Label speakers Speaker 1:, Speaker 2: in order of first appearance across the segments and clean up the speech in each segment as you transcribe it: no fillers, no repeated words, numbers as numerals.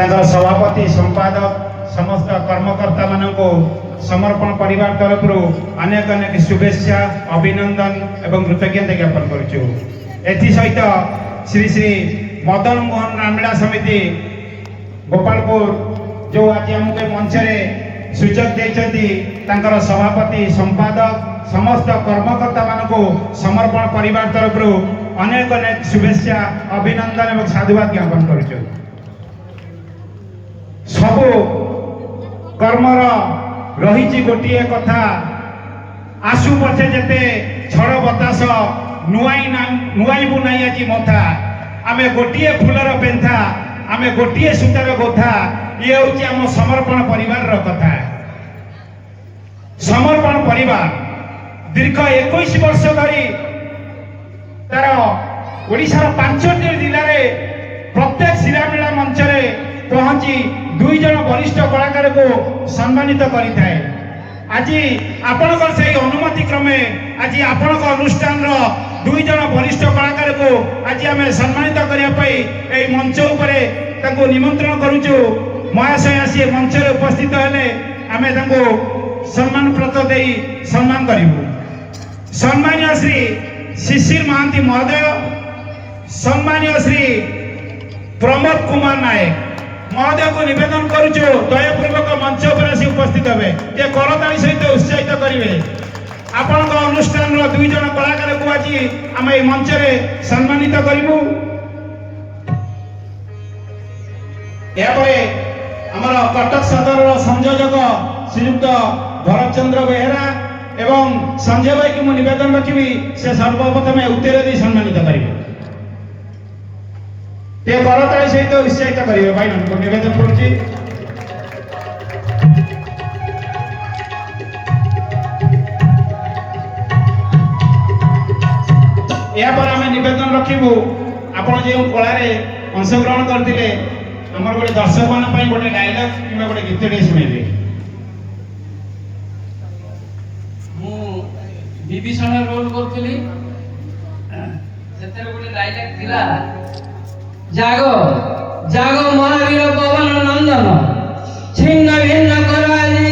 Speaker 1: सभापति संपादक समस्त कर्मकर्ता मान को समर्पण परिवार तरफ अनेक अनेक शुभेच्छा अभिनंदन एवं कृतज्ञता ज्ञापन करुचु। एसहित श्री श्री मदन मोहन रामलीला समिति गोपालपुर जो आज आमको मंच सुजोग देती सभापति संपादक समस्त कर्मकर्ता मान को समर्पण परिवार तरफ अनेक अनेक शुभेच्छा अभिनंदन एवं साधुवाद ज्ञापन करुचु। सबु कर्मर रही गोटे कथा आसु पछे जेते छड़ बतास नुआईबू नाई आज मथा आमे गोटे फूलर पेंथा आमे गोटे सूतार गोथा ये हूँ आम समर्पण परिवार कथा। समर्पण परिवार दीर्घ 21 वर्ष धरी तार ओडिशार 5टी जिले में प्रत्येक शिलामेला मंच पहुंची 2 जन वरिष्ठ कलाकार को सम्मानित करिथाए। आज आपणकर से अनुमति क्रमे आज आपण अनुष्ठान 2 जन वरिष्ठ कलाकार को आज आम सम्मानित करने मंच उपरे तांको निमंत्रण करुचु। महाशय आसी मंच उपस्थित हेले आम सम्मान प्रत दे सम्मान करूँ। सम्मान्य श्री शिशिर महांती महोदय, सम्मान्य श्री प्रमोद कुमार नायक महोदय को निवेदन करुचु दयापूर्वक मंच पर आसी उपस्थित हे ये करताली सहित उत्साहित करेंगे। आपण अनुष्ठान 2 जन कलाकार को आज आम ये मंच सम्मानित करूँ। आमर कटक सदर संयोजक श्रीयुक्त भरत चंद्र बेहेरा एवं संजय भाई की मुझे निवेदन रखी से सर्वप्रथम उत्तर दे सम्मानित करेंगे। ये करताली सहित उत्साहित करेंगे भाई को निवेदन करुच्ची। यापर आम निवेदन रखू आपण जो कलार अंशग्रहण करते आमर गोटे दर्शक मान गोटे डायलॉग कि गोटे गीत शुणेबे।
Speaker 2: विभीषण रोल करथली सेतेर गोटे डायलॉग थिला जागो जागो महावीर पवन नंदन छिन्न भिन्न कराली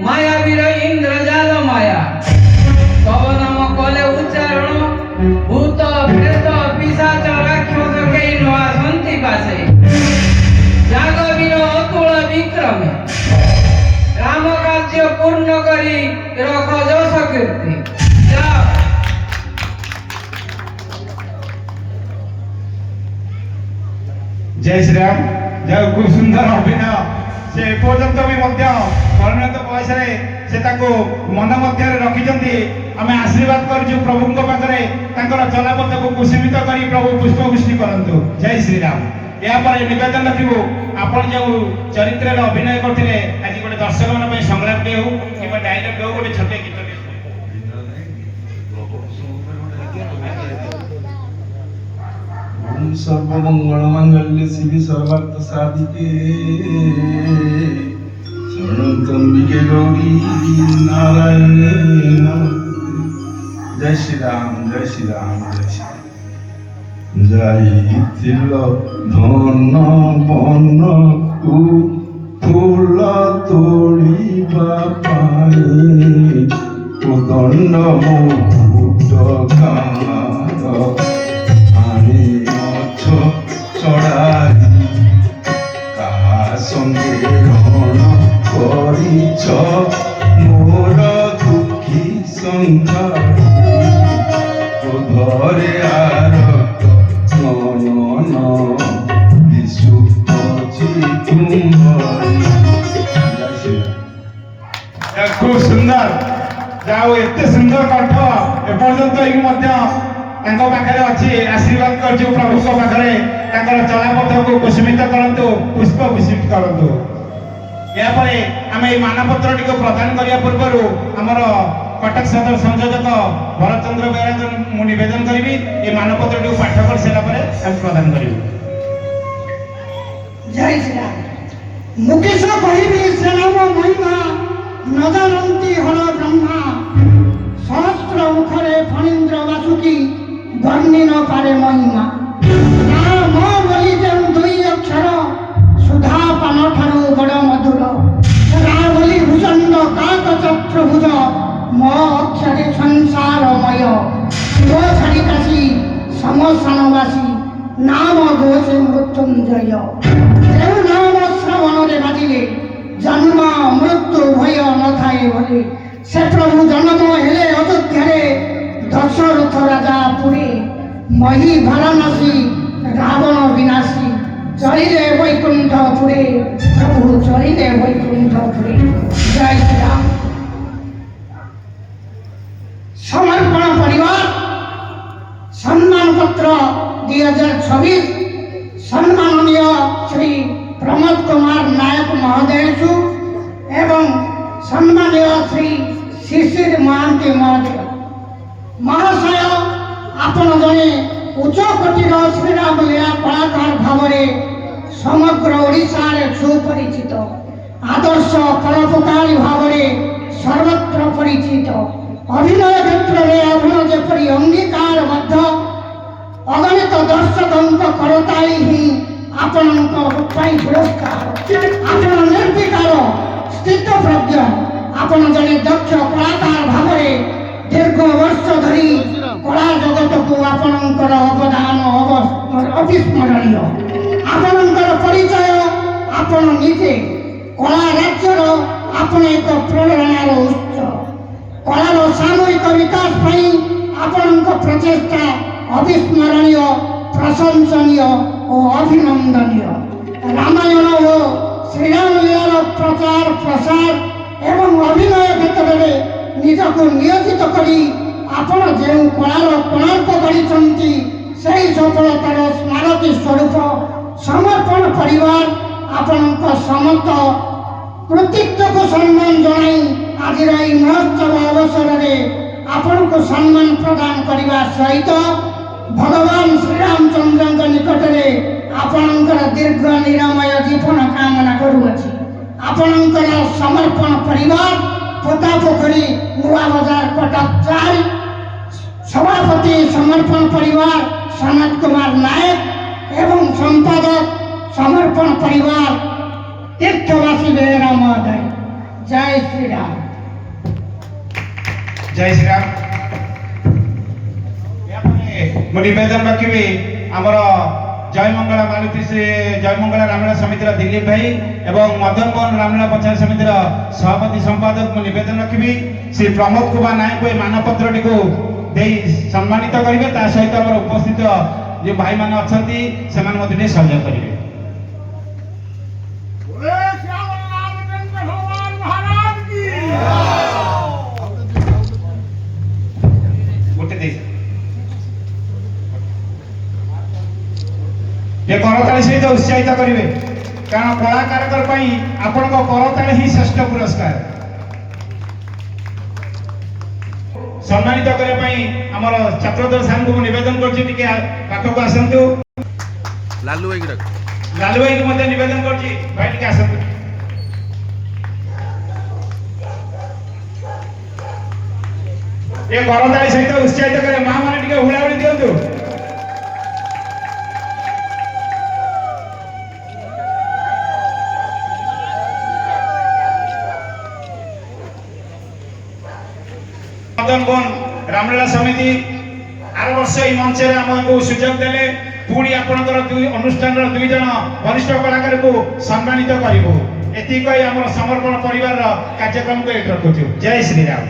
Speaker 2: माया वीर इंद्रजाल माया पवन मकले उच्चारण भूत प्रेत पिशाच राक्षस केई न आसंति पासे जागो वीर अतुल विक्रम राम कार्य पूर्ण करी रख जस कीर्ति।
Speaker 1: जय श्री राम। जय खूब सुंदर अभिनय से पर्यंत भी परिणत बयस से मन मध्य रखिंट आम आशीर्वाद करूँ प्रभु पाखे चलापथ को कुसुमित कर प्रभु पुष्पवृष्टि करंतु। जय श्री राम। यापर निवेदन रखू आपण जो चरित्र अभिनय करते आज गोटे दर्शक मान संग्राम टे हो कि डायलॉग हो गोटे छोटे गीत
Speaker 3: सर्वमंगल मांगल्य शिवे सर्वार्थ साधिके शरणत्र्यंबिके गौरी नारायणे नमोस्तुते। जय श्री राम जय श्री राम जय श्री राम। जाइथिल धन बन को फूल तोड़िबा पाई उदंड मुकुट कामार चढ़ाई कहा संगे रण करिछ मोर दुखी संसार घरे आरत नयन दिशु
Speaker 1: खूब सुंदर जाओ एते सुंदर कंठ एपर्यंत पाखे अच्छी आशीर्वाद कर प्रभु पाखे चलापथ को कुसुमित करंतु पुष्प कुसुमित करंतु। यापर आम ये मानपत्र टी प्रदान करने पूर्व आमर कटक सदर संयोजक भरत चंद्र बेहेरा को निवेदन करी ये मानपत्र टी पाठ कर सारा प्रदान करी।
Speaker 4: जय श्री राम। मुकेश कहि सेनाम महिमा न जानती हर ब्रह्मा सहस्र मुखरे फणीन्द्र वासुकी वर्णि न पारे महिमा बोली 2 अक्षर सुधा ଶ୍ମଶାନବାସୀ ନାମ ଘୋଷେ ମୃତ୍ୟୁଞ୍ଜୟ। ଯେଉଁ ନାମ ଶ୍ରବଣରେ ବାଜିଲେ ଜନ୍ମ ମୃତ୍ୟୁ ଭୟ ନଥାଏ ବୋଲି ସେ ପ୍ରଭୁ ଜନ୍ମ ହେଲେ ଅଯୋଧ୍ୟାରେ, ଦଶରଥ ରାଜା ପୁରୀ, ମହି ବାରାଣସୀ, ରାବଣ ବିନାଶୀ, ଚଳିଲେ ବୈକୁଣ୍ଠପୁରେ, ପ୍ରଭୁ ଚଳିଲେ ବୈକୁଣ୍ଠପୁରେ। ଜୟ ଶ୍ରୀରାମ। ସମର୍ପଣ ପରିବାର সম্মান পত্র 2026 সম্মাননীয় শ্রী প্রমোদ কুমার নায়ক মহোদয়ଙ୍କୁ এবং সম্মানীয় শ্রী শিশির মহান্তি মহোদয় মহাশୟ, ଆପଣ ଜଣେ ଉଚ୍ଚ କୋଟିର ଶ୍ରୀରାମ ଲୀଳା କଳାକାର ଭାବରେ ସମଗ୍ର ଓଡ଼ିଶାରେ ସୁପରିଚିତ, ଆଦର୍ଶ ପରୋପକାରୀ ଭାବରେ ସର୍ବତ୍ର ପରିଚିତ। ଅଭିନୟ କ୍ଷେତ୍ରରେ ଆପଣ ଯେପରି ଅଙ୍ଗୀକାରବଦ୍ଧ, ଅଗଣିତ ଦର୍ଶକଙ୍କ କରତାଳି ହିଁ ଆପଣଙ୍କ ପାଇଁ ପୁରସ୍କାର। ଆପଣ ନିର୍ବିକାର ସ୍ଥିତପ୍ରଜ୍ଞ, ଆପଣ ଜଣେ ଦକ୍ଷ କଳାକାର ଭାବରେ ଦୀର୍ଘ ବର୍ଷ ଧରି କଳା ଜଗତକୁ ଆପଣଙ୍କର ଅବଦାନ ଅବିସ୍ମରଣୀୟ। ଆପଣଙ୍କର ପରିଚୟ ଆପଣ ନିଜେ, କଳା ରାଜ୍ୟର ଆପଣ ଏକ ପ୍ରେରଣାର ଉତ୍ସ। କଳାର ସାମୂହିକ ବିକାଶ ପାଇଁ ଆପଣଙ୍କ ପ୍ରଚେଷ୍ଟା ଅବିସ୍ମରଣୀୟ, ପ୍ରଶଂସନୀୟ ଓ ଅଭିନନ୍ଦନୀୟ। ରାମାୟଣ ଓ ଶ୍ରୀରାମ ଲୀଳାର ପ୍ରଚାର ପ୍ରସାର ଏବଂ ଅଭିନୟ କ୍ଷେତ୍ରରେ ନିଜକୁ ନିୟୋଜିତ କରି ଆପଣ ଯେଉଁ କଳାର କୋଣାର୍କ କରିଛନ୍ତି, ସେହି ସଫଳତାର ସ୍ମାରକୀ ସ୍ୱରୂପ ସମର୍ପଣ ପରିବାର ଆପଣଙ୍କ ସମସ୍ତ କୃତିତ୍ୱକୁ ସମ୍ମାନ ଜଣାଇ ଆଜିର ଏହି ମହୋତ୍ସବ ଅବସରରେ ଆପଣଙ୍କୁ ସମ୍ମାନ ପ୍ରଦାନ କରିବା ସହିତ ଭଗବାନ ଶ୍ରୀରାମଚନ୍ଦ୍ରଙ୍କ ନିକଟରେ ଆପଣଙ୍କର ଦୀର୍ଘ ନିରାମୟ ଜୀବନ କାମନା କରୁଅଛି। ଆପଣଙ୍କର ସମର୍ପଣ ପରିବାର ପୋତା ପୋଖରୀ, ନୂଆ ବଜାର, କଟକ 4। ସଭାପତି ସମର୍ପଣ ପରିବାର ସନତ କୁମାର ନାୟକ ଏବଂ ସମ୍ପାଦକ ସମର୍ପଣ ପରିବାର ତୀର୍ଥବାସୀ ବେହେରା ମହୋଦୟ। ଜୟ ଶ୍ରୀରାମ।
Speaker 1: ଜୟ ଶ୍ରୀରାମ। ମୁଁ ନିବେଦନ ରଖିବି ଆମର ଜୟମଙ୍ଗଳା ମାଳତୀ ଜୟମଙ୍ଗଳା ରାମଲୀଳା ସମିତିର ଦିଲ୍ଲୀପ ଭାଇ ଏବଂ ମଦନମୋହନ ରାମଲୀଳା ପଞ୍ଚାୟତ ସମିତିର ସଭାପତି ସମ୍ପାଦକ ମୁଁ ନିବେଦନ ରଖିବି ଶ୍ରୀ ପ୍ରମୋଦ କୁମାର ନାୟକ ଏହି ମାନପତ୍ରଟିକୁ ଦେଇ ସମ୍ମାନିତ କରିବେ। ତା ସହିତ ଆମର ଉପସ୍ଥିତ ଯେଉଁ ଭାଇମାନେ ଅଛନ୍ତି ସେମାନେ ମଧ୍ୟ ଟିକେ ସହଯୋଗ କରିବେ। ଗୋଟେ ଦେଇ ଏ କରତାଳି ସହିତ ଉତ୍ସାହିତ କରିବେ, କାରଣ କଳାକାରଙ୍କ ପାଇଁ ଆପଣଙ୍କ କରତାଳି ହିଁ ଶ୍ରେଷ୍ଠ ପୁରସ୍କାର। ସମ୍ମାନିତ କରିବା ପାଇଁ ଆମର ଛାତ୍ରଦଳ ସାର୍ଙ୍କୁ ମୁଁ ନିବେଦନ କରୁଛି ଟିକେ ପାଖକୁ ଆସନ୍ତୁ।
Speaker 5: ଲାଲୁ ଭାଇକି ଡାକ।
Speaker 1: ଲାଲୁ ଭାଇଙ୍କୁ ମଧ୍ୟ ନିବେଦନ କରୁଛି, ଭାଇ ଟିକେ ଆସନ୍ତୁ। ଏ କରତାଳି ସହିତ ଉତ୍ସାହିତ କରିବା, ମା ମାନେ ଟିକେ ହୁଳାହୁଳି ଦିଅନ୍ତୁ। ମଦନମୋହନ ରାମଲୀଳା ସମିତି ଆର ବର୍ଷ ଏହି ମଞ୍ଚରେ ଆମକୁ ସୁଯୋଗ ଦେଲେ, ପୁଣି ଆପଣଙ୍କର ଅନୁଷ୍ଠାନର 2 ଜଣ ବରିଷ୍ଠ କଳାକାରଙ୍କୁ ସମ୍ମାନିତ କରିବୁ। ଏତିକି କହି ଆମର ସମର୍ପଣ ପରିବାରର କାର୍ଯ୍ୟକ୍ରମକୁ ଏଠି ରଖୁଛୁ। ଜୟ ଶ୍ରୀରାମ।